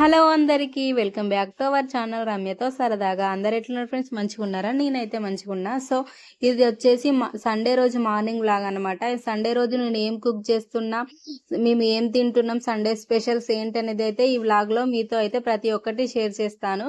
Hello అందరికీ welcome back to our channel రమ్యతో సరదాగా. అందరు ఎట్లున్నారు ఫ్రెండ్స్? మంచిగా ఉన్నారా? నేనైతే మంచిగా ఉన్నా. సో ఇది వచ్చేసి సండే రోజు మార్నింగ్ వ్లాగ్ అనమాట. సండే రోజు నేను ఏం కుక్ చేస్తున్నా, మేము ఏం తింటున్నాం, సండే స్పెషల్స్ ఏంటనేది అయితే ఈ వ్లాగ్లో మీతో అయితే ప్రతి ఒక్కటి షేర్ చేస్తాను.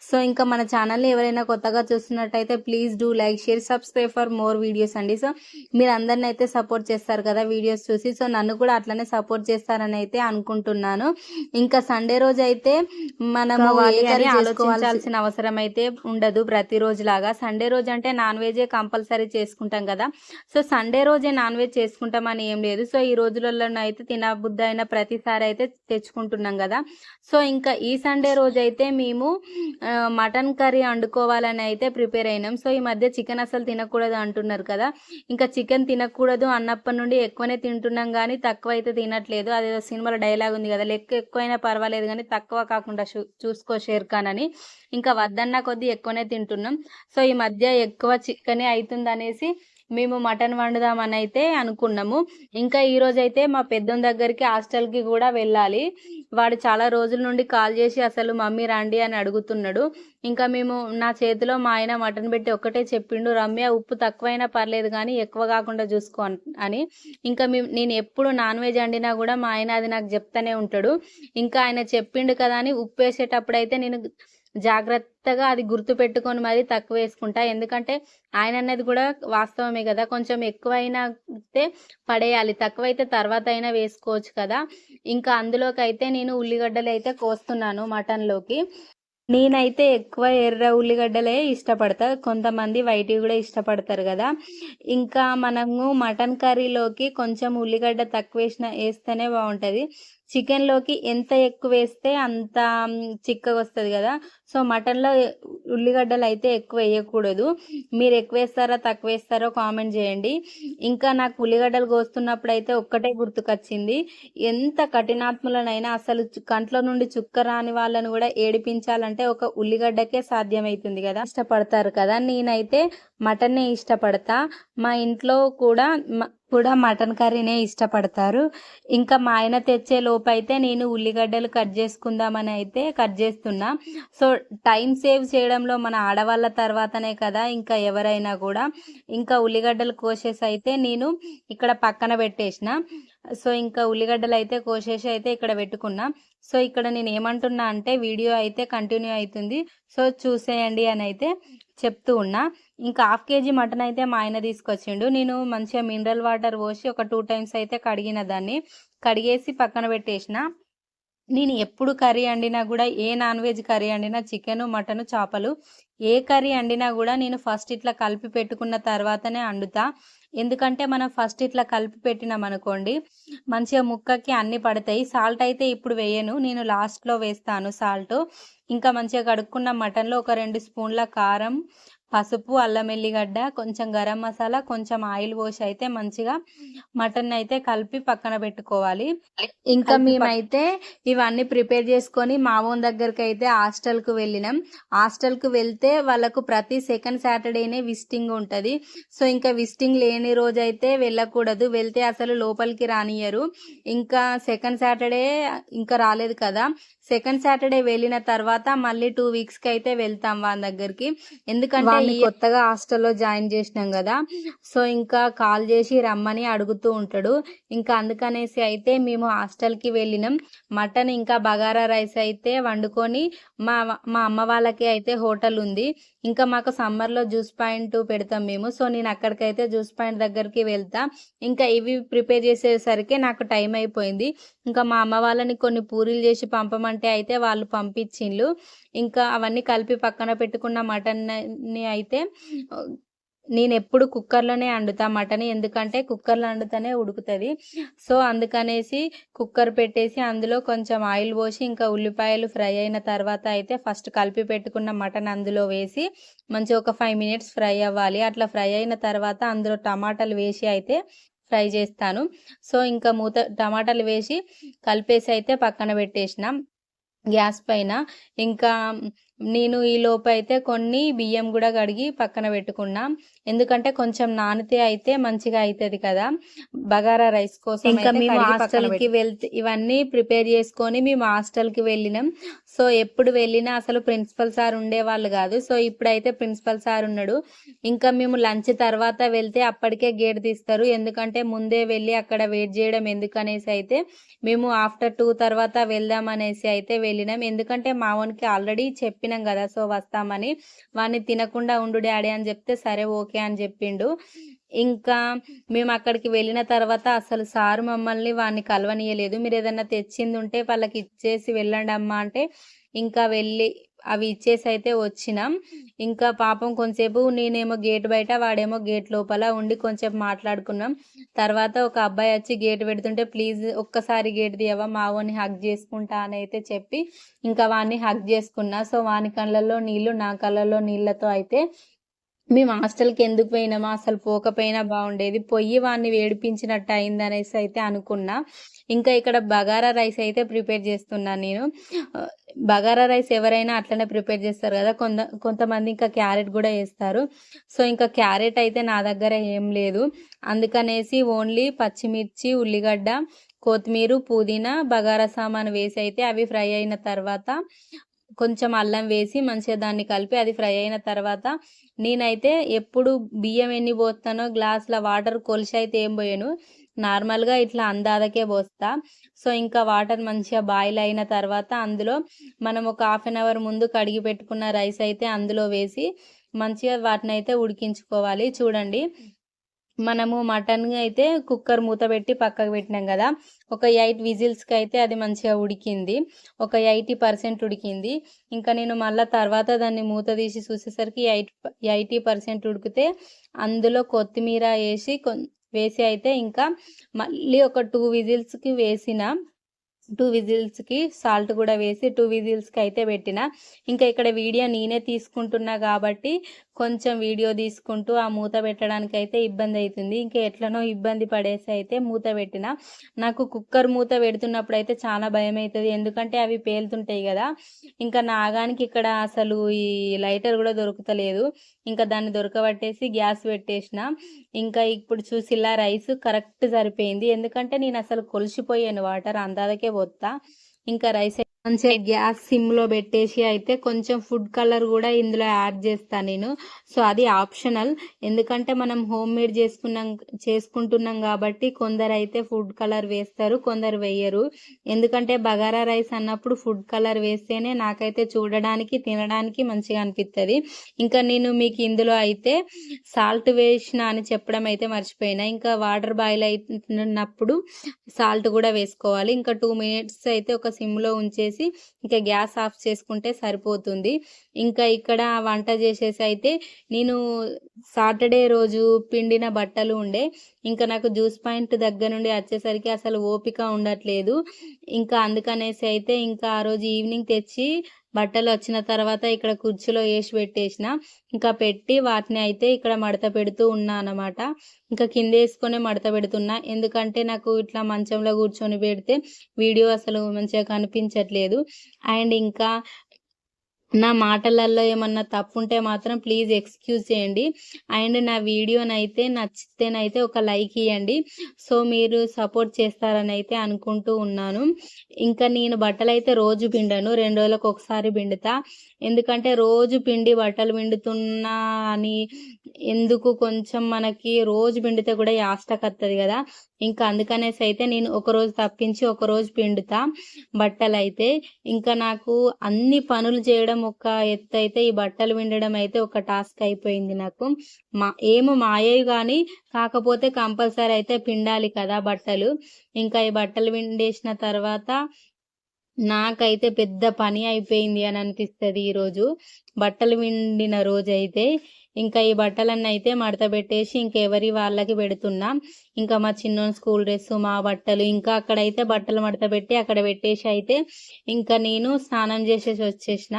సో ఇంకా మన ఛానల్ని ఎవరైనా కొత్తగా చూస్తున్నట్టయితే please do like, share, subscribe for more videos అండి. సో మీరు అందరిని అయితే సపోర్ట్ చేస్తారు కదా వీడియోస్ చూసి. సో నన్ను కూడా అట్లనే సపోర్ట్ చేస్తారని అయితే అనుకుంటున్నాను. ఇంకా సండే రోజు అయితే మనము ఆలోచించాల్సిన అవసరం అయితే ఉండదు ప్రతిరోజు లాగా. సండే రోజు అంటే నాన్ వెజే కంపల్సరీ చేసుకుంటాం కదా. సో సండే రోజే నాన్ వెజ్ చేసుకుంటామని ఏం లేదు. సో ఈ రోజులలో అయితే తినబుద్ధి అయిన ప్రతిసారి అయితే తెచ్చుకుంటున్నాం కదా. సో ఇంకా ఈ సండే రోజు అయితే మేము మటన్ కర్రీ వండుకోవాలని అయితే ప్రిపేర్ అయినాం. సో ఈ మధ్య చికెన్ అసలు తినకూడదు అంటున్నారు కదా. ఇంకా చికెన్ తినకూడదు అన్నప్పటి నుండి ఎక్కువనే తింటున్నాం కానీ తక్కువ అయితే తినట్లేదు. అదేదో సినిమాలో డైలాగ్ ఉంది కదా, లెక్క ఎక్కువైనా పర్వాలేదు కానీ తక్కువ కాకుండా చూసుకో షేర్ ఖాన్ అని. ఇంకా వద్దన్న కొద్దీ ఎక్కువనే తింటున్నాం. సో ఈ మధ్య ఎక్కువ చికెనే అవుతుంది అనేసి మేము మటన్ వండుదామని అయితే అనుకున్నాము. ఇంకా ఈరోజు అయితే మా పెద్దోని దగ్గరికి హాస్టల్కి కూడా వెళ్ళాలి. వాడు చాలా రోజుల నుండి కాల్ చేసి అసలు మమ్మీ రండి అని అడుగుతున్నాడు. ఇంకా మేము నా చేతిలో మా ఆయన మటన్ పెట్టి ఒక్కటే చెప్పిండు, రమ్య ఉప్పు తక్కువైనా పర్లేదు కానీ ఎక్కువ కాకుండా చూసుకో అని. ఇంకా నేను ఎప్పుడు నాన్ వెజ్ వండినా కూడా మా ఆయన అది నాకు చెప్తానే ఉంటాడు. ఇంకా ఆయన చెప్పిండు కదా అని ఉప్పు వేసేటప్పుడు అయితే నేను జాగ్రత్తగా అది గుర్తు పెట్టుకొని మరీ తక్కువ వేసుకుంటా. ఎందుకంటే ఆయన అన్నది కూడా వాస్తవమే కదా, కొంచెం ఎక్కువైనా పడేయాలి, తక్కువైతే తర్వాత అయినా వేసుకోవచ్చు కదా. ఇంకా అందులోకి అయితే నేను ఉల్లిగడ్డలు అయితే కోస్తున్నాను మటన్లోకి. నేనైతే ఎక్కువ ఎర్ర ఉల్లిగడ్డలే ఇష్టపడతా, కొంతమంది వైట్ కూడా ఇష్టపడతారు కదా. ఇంకా మనము మటన్ కర్రీలోకి కొంచెం ఉల్లిగడ్డ తక్కువ వేస్తేనే బాగుంటుంది. చికెన్లోకి ఎంత ఎక్కువ వేస్తే అంత చిక్కగా వస్తుంది కదా. సో మటన్లో ఉల్లిగడ్డలు అయితే ఎక్కువ వేయకూడదు. మీరు ఎక్కువ వేస్తారా తక్కువ వేస్తారో కామెంట్ చేయండి. ఇంకా నాకు ఉల్లిగడ్డలు కోస్తున్నప్పుడు అయితే ఒక్కటే గుర్తుకొచ్చింది, ఎంత కఠినాత్ములనైనా అసలు కంట్లో నుండి చుక్క రాని వాళ్ళని కూడా ఏడిపించాలంటే ఒక ఉల్లిగడ్డకే సాధ్యమవుతుంది కదా. ఇష్టపడతారు కదా, నేనైతే మటన్నే ఇష్టపడతా. మా ఇంట్లో కూడా మటన్ కర్రీనే ఇష్టపడతారు. ఇంకా మా ఆయన తెచ్చే లోపు అయితే నేను ఉల్లిగడ్డలు కట్ చేసుకుందామని అయితే కట్ చేస్తున్నా. సో టైం సేవ్ చేయడంలో మన ఆడవాళ్ళ తర్వాతనే కదా ఇంకా ఎవరైనా కూడా. ఇంకా ఉల్లిగడ్డలు కోసేసి అయితే నేను ఇక్కడ పక్కన పెట్టేసిన. సో ఇంకా ఉల్లిగడ్డలు అయితే కోసేసి అయితే ఇక్కడ పెట్టుకున్నా. సో ఇక్కడ నేను ఏమంటున్నా అంటే వీడియో అయితే కంటిన్యూ అవుతుంది, సో చూసేయండి అని అయితే చెప్తూ ఉన్నా. ఇంకా 1/2 kg మటన్ అయితే మా ఆయన తీసుకొచ్చిండు. నేను మంచిగా మినరల్ వాటర్ పోసి ఒక 2 times అయితే కడిగిన దాన్ని, కడిగేసి పక్కన పెట్టేసిన. నేను ఎప్పుడు కర్రీ వండినా కూడా, ఏ నాన్ వెజ్ కర్రీ వండినా, చికెను మటను చేపలు ఏ కర్రీ వండినా కూడా నేను ఫస్ట్ ఇట్లా కలిపి పెట్టుకున్న తర్వాతనే వండుతా. ఎందుకంటే మనం ఫస్ట్ ఇట్లా కలిపి పెట్టినాం అనుకోండి మంచిగా ముక్కకి అన్ని పడతాయి. సాల్ట్ అయితే ఇప్పుడు వేయను, నేను లాస్ట్లో వేస్తాను సాల్ట్. ఇంకా మంచిగా కడుక్కున్న మటన్లో ఒక 2 స్పూన్ల కారం, పసుపు, అల్లం ఎల్లిగడ్డ, కొంచెం గరం మసాలా, కొంచెం ఆయిల్ పోసి అయితే మంచిగా మటన్ అయితే కలిపి పక్కన పెట్టుకోవాలి. ఇంకా మేమైతే ఇవన్నీ ప్రిపేర్ చేసుకొని మామూలు దగ్గరికి అయితే హాస్టల్కి వెళ్ళినాం. హాస్టల్కి వెళ్తే వాళ్ళకు ప్రతి సెకండ్ సాటర్డేనే విజిటింగ్ ఉంటుంది. సో ఇంకా విజిటింగ్ లేని రోజు అయితే వెళ్ళకూడదు, వెళ్తే అసలు లోపలికి రానియరు. ఇంకా సెకండ్ సాటర్డే ఇంకా రాలేదు కదా, సెకండ్ సాటర్డే వెళ్ళిన తర్వాత మళ్ళీ 2 weeksకి అయితే వెళ్తాం వాళ్ళ దగ్గరికి. ఎందుకంటే కొత్తగా హాస్టల్లో జాయిన్ చేసినాం కదా. సో ఇంకా కాల్ చేసి రమ్మని అడుగుతూ ఉంటాడు. ఇంకా అందుకనేసి అయితే మేము హాస్టల్కి వెళ్ళినాం. మటన్ ఇంకా బగారా రైస్ అయితే వండుకొని మా అమ్మ వాళ్ళకి అయితే హోటల్ ఉంది. ఇంకా మాకు సమ్మర్లో జ్యూస్ పాయింట్ పెడతాం మేము. సో నేను అక్కడికైతే జ్యూస్ పాయింట్ దగ్గరికి వెళ్తా. ఇంకా ఇవి ప్రిపేర్ చేసేసరికి నాకు టైం అయిపోయింది. ఇంకా మా అమ్మ వాళ్ళని కొన్ని పూరీలు చేసి పంపమంటే అయితే వాళ్ళు పంపించిండ్రు. ఇంకా అవన్నీ కలిపి పక్కన పెట్టుకున్న మటన్ని అయితే నేను ఎప్పుడు కుక్కర్లోనే వండుతా మటన్, ఎందుకంటే కుక్కర్లో వండుతూనే ఉడుకుతుంది. సో అందుకనేసి కుక్కర్ పెట్టేసి అందులో కొంచెం ఆయిల్ పోసి ఇంకా ఉల్లిపాయలు ఫ్రై అయిన తర్వాత అయితే ఫస్ట్ కలిపి పెట్టుకున్న మటన్ అందులో వేసి మంచిగా ఒక 5 minutes ఫ్రై అవ్వాలి. అట్లా ఫ్రై అయిన తర్వాత అందులో టమాటాలు వేసి అయితే ఫ్రై చేస్తాను. సో ఇంకా టమాటాలు వేసి కలిపేసి అయితే పక్కన పెట్టేసినాం గ్యాస్ పైన. ఇంకా నేను ఈ లోపు అయితే కొన్ని బియ్యం కూడా కడిగి పక్కన పెట్టుకున్నా. ఎందుకంటే కొంచెం నానితే అయితే మంచిగా అవుతుంది కదా బగారా రైస్ కోసం. ఇంకా మేము హాస్టల్కి వెళ్తే ఇవన్నీ ప్రిపేర్ చేసుకొని మేము హాస్టల్కి వెళ్ళినాం. సో ఎప్పుడు వెళ్ళినా అసలు ప్రిన్సిపల్ సార్ ఉండేవాళ్ళు కాదు. సో ఇప్పుడైతే ప్రిన్సిపల్ సార్ ఉన్నాడు. ఇంకా మేము లంచ్ తర్వాత వెళ్తే అప్పటికే గేట్ తీస్తారు. ఎందుకంటే ముందే వెళ్ళి అక్కడ వెయిట్ చేయడం ఎందుకనేసి అయితే మేము ఆఫ్టర్ 2 తర్వాత వెళ్దాం అనేసి అయితే వెళ్ళినాం. ఎందుకంటే మా వానికి ఆల్రెడీ చెప్పినాం కదా సో వస్తామని. వాడిని తినకుండా ఉండు డాడీ అని చెప్తే సరే ఓకే అని చెప్పిండు. ఇంకా మేము అక్కడికి వెళ్ళిన తర్వాత అసలు సారు మమ్మల్ని వాడిని కలవనీయలేదు. మీరు ఏదన్నా తెచ్చింది ఉంటే వాళ్ళకి ఇచ్చేసి వెళ్ళండి అమ్మా అంటే ఇంకా వెళ్ళి అవి ఇచ్చేసి అయితే వచ్చినాం. ఇంకా పాపం కొంచెంసేపు నేనేమో గేట్ బయట వాడేమో గేట్ లోపల ఉండి కొంచెం మాట్లాడుకున్నాం. తర్వాత ఒక అబ్బాయి వచ్చి గేట్ పెడుతుంటే ప్లీజ్ ఒక్కసారి గేట్ తీయవా మా వాడిని హగ్ చేసుకుంటా అని అయితే చెప్పి ఇంకా వాడిని హగ్ చేసుకున్నా. సో వాని కళ్ళల్లో నీళ్ళు నా కళ్ళల్లో నీళ్ళతో అయితే మేము హాస్టల్కి ఎందుకు పోయినామా అసలు పోకపోయినా బాగుండేది, పొయ్యి వాడిని వేడిపించినట్టు అయింది అనేసి అయితే అనుకున్నా. ఇంకా ఇక్కడ బగారా రైస్ అయితే ప్రిపేర్ చేస్తున్నాను నేను. బగారా రైస్ ఎవరైనా అట్లనే ప్రిపేర్ చేస్తారు కదా, కొంతమంది ఇంకా క్యారెట్ కూడా వేస్తారు. సో ఇంకా క్యారెట్ అయితే నా దగ్గర ఏం లేదు, అందుకనేసి ఓన్లీ పచ్చిమిర్చి, ఉల్లిగడ్డ, కొత్తిమీర, పుదీనా, బగారా సామాను వేసి అయితే అవి ఫ్రై అయిన తర్వాత కొంచెం అల్లం వేసి మంచిగా దాన్ని కలిపి అది ఫ్రై అయిన తర్వాత నేనైతే ఎప్పుడు బియ్యం ఎన్ని పోస్తానో గ్లాసుల వాటర్ కొలిసి అయితే ఏం పోయాను, నార్మల్గా ఇట్లా అందాదకే పోస్తా. సో ఇంకా వాటర్ మంచిగా బాయిల్ అయిన తర్వాత అందులో మనం ఒక 1/2 అవర్ ముందు కడిగి పెట్టుకున్న రైస్ అయితే అందులో వేసి మంచిగా వాటిని అయితే ఉడికించుకోవాలి. చూడండి మనము మటన్ అయితే కుక్కర్ మూత పెట్టి పక్కకు పెట్టినాం కదా, ఒక 8 విజిల్స్కి అయితే అది మంచిగా ఉడికింది, ఒక 80% ఉడికింది. ఇంకా నేను మళ్ళీ తర్వాత దాన్ని మూత తీసి చూసేసరికి 80% ఉడికితే అందులో కొత్తిమీర వేసి అయితే ఇంకా మళ్ళీ ఒక 2 విజిల్స్కి వేసిన 2 విజిల్స్కి సాల్ట్ కూడా వేసి 2 విజిల్స్కి అయితే పెట్టిన. ఇంకా ఇక్కడ వీడియో నేనే తీసుకుంటున్నా కాబట్టి కొంచెం వీడియో తీసుకుంటూ ఆ మూత పెట్టడానికి అయితే ఇబ్బంది అవుతుంది. ఇంకా ఎట్లనో ఇబ్బంది పడేసి అయితే మూత పెట్టిన. నాకు కుక్కర్ మూత పెడుతున్నప్పుడు అయితే చాలా భయం అవుతుంది, ఎందుకంటే అవి పేలుతుంటాయి కదా. ఇంకా నాగానికి ఇక్కడ అసలు ఈ లైటర్ కూడా దొరుకుతలేదు. ఇంకా దాన్ని దొరకబట్టేసి గ్యాస్ పెట్టేసిన. ఇంకా ఇప్పుడు చూసిలా రైస్ కరెక్ట్ సరిపోయింది, ఎందుకంటే నేను అసలు కొలిసిపోయాను వాటర్ అందాదకే పోతా. ఇంకా రైస్ మంచిగా గ్యాస్ సిమ్లో పెట్టేసి అయితే కొంచెం ఫుడ్ కలర్ కూడా ఇందులో యాడ్ చేస్తాను నేను. సో అది ఆప్షనల్, ఎందుకంటే మనం హోమ్ మేడ్ చేసుకుంటున్నాం కాబట్టి కొందరు అయితే ఫుడ్ కలర్ వేస్తారు, కొందరు వేయరు. ఎందుకంటే బగారా రైస్ అన్నప్పుడు ఫుడ్ కలర్ వేస్తేనే నాకైతే చూడడానికి తినడానికి మంచిగా అనిపిస్తుంది. ఇంకా నేను మీకు ఇందులో అయితే సాల్ట్ వేసిన అని చెప్పడం అయితే మర్చిపోయినా. ఇంకా వాటర్ బాయిల్ అయినప్పుడు సాల్ట్ కూడా వేసుకోవాలి. ఇంకా 2 మినిట్స్ అయితే ఒక సిమ్లో ఉంచేసి ఇంకా గ్యాస్ ఆఫ్ చేసుకుంటే సరిపోతుంది. ఇంకా ఇక్కడ వంట చేసేసి అయితే నేను సాటర్డే రోజు పిండిన బట్టలు ఉండే, ఇంకా నాకు జ్యూస్ పాయింట్ దగ్గర నుండి వచ్చేసరికి అసలు ఓపిక ఉండట్లేదు. ఇంకా అందుకనేసి అయితే ఇంకా ఆ రోజు ఈవినింగ్ తెచ్చి బట్టలు వచ్చిన తర్వాత ఇక్కడ కుర్చీలో వేసి పెట్టేసిన. ఇంకా పెట్టి వాటిని అయితే ఇక్కడ మడత పెడుతూ ఉన్నా అన్నమాట. ఇంకా కింద వేసుకొని మడత పెడుతున్నా, ఎందుకంటే నాకు ఇట్లా మంచంలో కూర్చొని పెడితే వీడియో అసలు మంచిగా కనిపించట్లేదు. అండ్ ఇంకా నా మాటలలో ఏమన్నా తప్పు ఉంటే మాత్రం ప్లీజ్ ఎక్స్క్యూజ్ చేయండి. అండ్ నా వీడియోనైతే నచ్చితేనైతే ఒక లైక్ ఇవ్వండి. సో మీరు సపోర్ట్ చేస్తారని అయితే అనుకుంటూ ఉన్నాను. ఇంకా నేను బట్టలు అయితే రోజు పిండను, 2 రోజులకు ఒకసారి పిండుతా. ఎందుకంటే రోజు పిండి బట్టలు పిండుతున్నా అని ఎందుకు, కొంచెం మనకి రోజు పిండితే కూడా యాస్టకత్తది కదా. ఇంకా అందుకనేసి అయితే నేను ఒకరోజు తప్పించి ఒకరోజు పిండుతా బట్టలు అయితే. ఇంకా నాకు అన్ని పనులు చేయడం ఒక ఎత్తు అయితే ఈ బట్టలు పిండడం అయితే ఒక టాస్క్ అయిపోయింది నాకు. ఏమో మాయే కానీ కాకపోతే కంపల్సరీ అయితే పిండాలి కదా బట్టలు. ఇంకా ఈ బట్టలు పిండేసిన తర్వాత నాకైతే పెద్ద పని అయిపోయింది అని అనిపిస్తుంది ఈరోజు బట్టలు పిండిన రోజు అయితే. ఇంకా ఈ బట్టలన్నీ అయితే మడత పెట్టేసి ఇంకెవరి వాళ్ళకి పెడుతున్నా. ఇంకా మా చిన్నోని స్కూల్ డ్రెస్, మా బట్టలు, ఇంకా అక్కడైతే బట్టలు మడత పెట్టి అక్కడ పెట్టేసి అయితే ఇంకా నేను స్నానం చేసేసి వచ్చేసిన.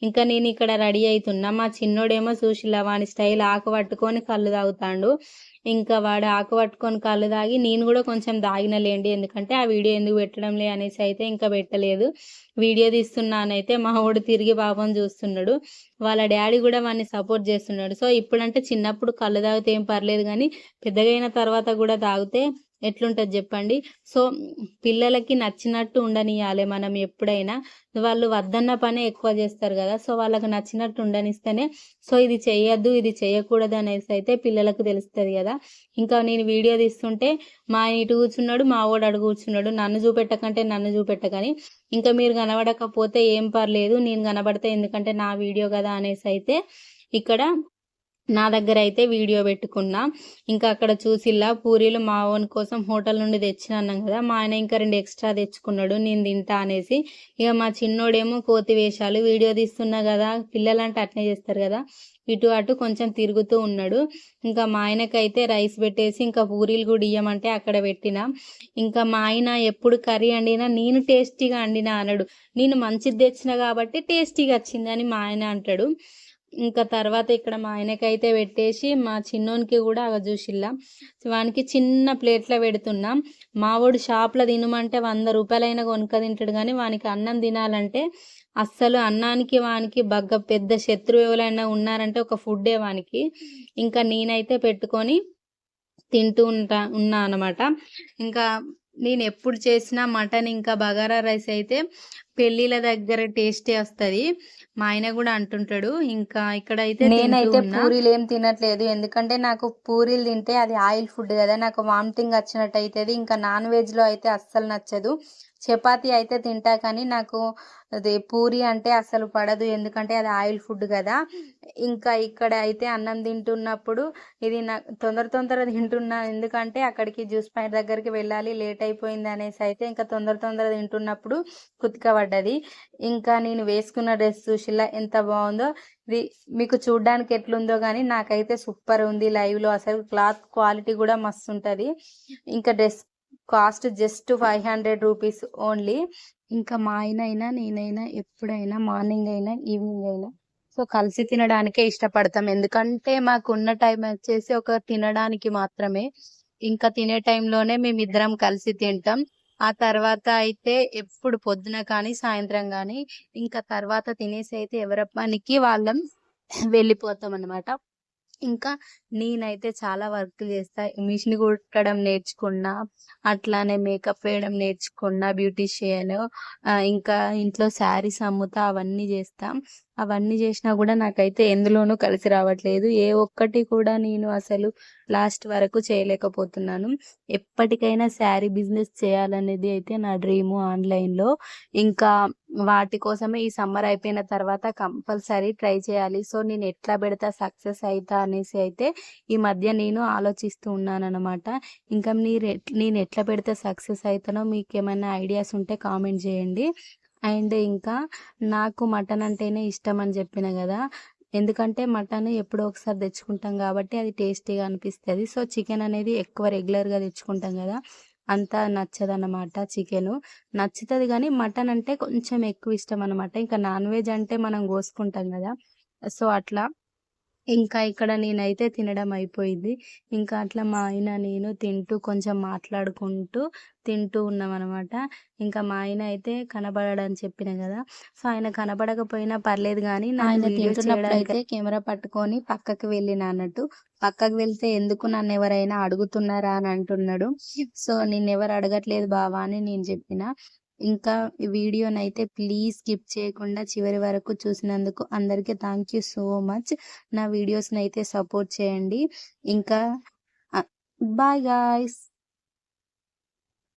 ఇంకా నేను ఇక్కడ రెడీ అవుతున్నా. మా చిన్నోడేమో చూసిలా వాని స్టైల్ ఆకు పట్టుకొని కళ్ళు తాగుతాడు. ఇంకా వాడు ఆకు పట్టుకొని కళ్ళు తాగి నేను కూడా కొంచెం తాగినలేండి, ఎందుకంటే ఆ వీడియో ఎందుకు పెట్టడంలే అనేసి అయితే ఇంకా పెట్టలేదు. వీడియో తీస్తున్నానైతే మా వాడు తిరిగి పాపం చూస్తున్నాడు. వాళ్ళ డాడీ కూడా వాడిని సపోర్ట్ చేస్తున్నాడు. సో ఇప్పుడంటే చిన్నప్పుడు కళ్ళు తాగితే ఏం పర్లేదు కానీ పెద్దగైన తర్వాత కూడా తాగితే ఎట్లుంటది చెప్పండి. సో పిల్లలకి నచ్చినట్టు ఉండనియాలి మనం ఎప్పుడైనా. వాళ్ళు వద్దన్న పనే ఎక్కువ చేస్తారు కదా, సో వాళ్ళకి నచ్చినట్టు ఉండనిస్తేనే సో ఇది చేయొద్దు ఇది చేయకూడదు అనేసి అయితే పిల్లలకు తెలుస్తుంది కదా. ఇంకా నేను వీడియో తీస్తుంటే మా ఆయన ఇటు కూర్చున్నాడు, మా వాడు అడుగు కూర్చున్నాడు. నన్ను చూపెట్టకంటే నన్ను చూపెట్టకని, ఇంకా మీరు కనబడకపోతే ఏం పర్లేదు నేను కనబడితే ఎందుకంటే నా వీడియో కదా అనేసి అయితే ఇక్కడ నా దగ్గర అయితే వీడియో పెట్టుకున్నా. ఇంకా అక్కడ చూసిల్లా పూరీలు మా ఓన్ కోసం హోటల్ నుండి తెచ్చిన అన్నాం కదా, మా ఆయన ఇంకా 2 ఎక్స్ట్రా తెచ్చుకున్నాడు నేను తింటా అనేసి. ఇక మా చిన్నోడేమో కోతి వేషాలు, వీడియో తీస్తున్నా కదా పిల్లలంటే అట్నే చేస్తారు కదా, ఇటు అటు కొంచెం తిరుగుతూ ఉన్నాడు. ఇంకా మా ఆయనకైతే రైస్ పెట్టేసి ఇంకా పూరీలు కూడా ఇయ్యమంటే అక్కడ పెట్టిన. ఇంకా మా ఆయన ఎప్పుడు కర్రీ వండినా నేను టేస్టీగా వండినా అనడు, నేను మంచిది తెచ్చిన కాబట్టి టేస్టీగా వచ్చిందని మా ఆయన అంటాడు. ఇంకా తర్వాత ఇక్కడ మా ఆయనకైతే పెట్టేసి మా చిన్నోనికి కూడా చూసిల్లా వానికి చిన్న ప్లేట్లో పెడుతున్నా. మావాడు షాప్లో తినమంటే 100 రూపాయలైనా కొనుక్క తింటాడు కానీ వానికి అన్నం తినాలంటే అస్సలు అన్నానికి వానికి పెద్ద శత్రువు ఎవరైనా ఉన్నారంటే ఒక ఫుడ్డే వానికి. ఇంకా నేనైతే పెట్టుకొని తింటూ ఉన్నా అనమాట. ఇంకా నేను ఎప్పుడు చేసినా మటన్ ఇంకా బగారా రైస్ అయితే పెళ్ళిళ్ళ దగ్గర టేస్టే వస్తుంది, మా ఆయన కూడా అంటుంటాడు. ఇంకా ఇక్కడైతే నేనైతే పూరీలు ఏం తినట్లేదు, ఎందుకంటే నాకు పూరీలు తింటే అది ఆయిల్ ఫుడ్ కదా, నాకు వామిటింగ్ వచ్చినట్టు అవుతుంది. ఇంకా నాన్ వెజ్లో అయితే అస్సలు నచ్చదు. చపాతీ అయితే తింటా కానీ నాకు అది పూరి అంటే అసలు పడదు, ఎందుకంటే అది ఆయిల్ ఫుడ్ కదా. ఇంకా ఇక్కడ అయితే అన్నం తింటున్నప్పుడు ఇది నా తొందర తింటున్నా, ఎందుకంటే అక్కడికి జ్యూస్ పాయింట్ దగ్గరికి వెళ్ళాలి, లేట్ అయిపోయింది అనేసి అయితే ఇంకా తొందర తింటున్నప్పుడు కుతికబడ్డది. ఇంకా నేను వేసుకున్న డ్రెస్ చూసిలా ఎంత బాగుందో, ఇది మీకు చూడడానికి ఎట్లుందో కానీ నాకైతే సూపర్ ఉంది. లైవ్లో అసలు క్లాత్ క్వాలిటీ కూడా మస్తు ఉంటుంది. ఇంకా dress cost just 500 rupees only. ఇంకా మా ఆయన అయినా నేనైనా ఎప్పుడైనా మార్నింగ్ అయినా ఈవినింగ్ అయినా సో కలిసి తినడానికే ఇష్టపడతాం, ఎందుకంటే మాకున్న టైం వచ్చేసి ఒక తినడానికి మాత్రమే. ఇంకా తినే టైంలోనే మేమిద్దరం కలిసి తింటాం. ఆ తర్వాత అయితే ఎప్పుడు పొద్దున కానీ సాయంత్రం కానీ ఇంకా తర్వాత తినేసి అయితే ఎవరి పనికి వాళ్ళం వెళ్ళిపోతాం అన్నమాట. ఇంకా నేనైతే చాలా వర్క్ చేస్తా, మిషన్ కుట్టడం నేర్చుకున్నా, అట్లానే మేకప్ వేయడం నేర్చుకున్నా, బ్యూటీషియన్, ఇంకా ఇంట్లో శారీస్ అమ్ముతా, అవన్నీ చేస్తా. అవన్నీ చేసినా కూడా నాకైతే ఎందులోనూ కలిసి రావట్లేదు, ఏ ఒక్కటి కూడా నేను అసలు లాస్ట్ వరకు చేయలేకపోతున్నాను. ఎప్పటికైనా శారీ బిజినెస్ చేయాలనేది అయితే నా డ్రీము ఆన్లైన్లో. ఇంకా వాటి కోసమే ఈ సమ్మర్ అయిపోయిన తర్వాత కంపల్సరీ ట్రై చేయాలి. సో నేను ఎట్లా పెడతా సక్సెస్ అవుతా అనేసి అయితే ఈ మధ్య నేను ఆలోచిస్తూ ఉన్నానన్నమాట. ఇంకా నేను ఎట్లా పెడితే సక్సెస్ అవుతానో మీకు ఏమైనా ఐడియాస్ ఉంటే కామెంట్ చేయండి. అండ్ ఇంకా నాకు మటన్ అంటేనే ఇష్టం అని చెప్పిన కదా, ఎందుకంటే మటన్ ఎప్పుడో ఒకసారి తెచ్చుకుంటాం కాబట్టి అది టేస్టీగా అనిపిస్తుంది. సో చికెన్ అనేది ఎక్కువ రెగ్యులర్గా తెచ్చుకుంటాం కదా, అంతా నచ్చదన్నమాట. చికెను నచ్చుతుంది కానీ మటన్ అంటే కొంచెం ఎక్కువ ఇష్టం అనమాట. ఇంకా నాన్ వెజ్ అంటే మనం కోసుకుంటాం కదా, సో అట్లా. ఇంకా ఇక్కడ నేనైతే తినడం అయిపోయింది. ఇంకా అట్లా మా ఆయన నేను తింటూ కొంచెం మాట్లాడుకుంటూ తింటూ ఉన్నామనమాట. ఇంకా మా ఆయన అయితే కనబడడని చెప్పిన కదా, సో ఆయన కనబడకపోయినా పర్లేదు కానీ ఆయన తింటున్నప్పుడు అయితే కెమెరా పట్టుకొని పక్కకి వెళ్ళిన అన్నట్టు. పక్కకు వెళ్తే ఎందుకు నన్ను ఎవరైనా అడుగుతున్నారా అని అంటున్నాడు. సో ఎవరు అడగట్లేదు బావా అని నేను చెప్పిన. ఇంకా ఈ వీడియోనైతే ప్లీజ్ స్కిప్ చేయకుండా చివరి వరకు చూసినందుకు అందరికీ థ్యాంక్ యూ సో మచ్. నా వీడియోస్ని అయితే సపోర్ట్ చేయండి. ఇంకా బాయ్ గాయ్స్.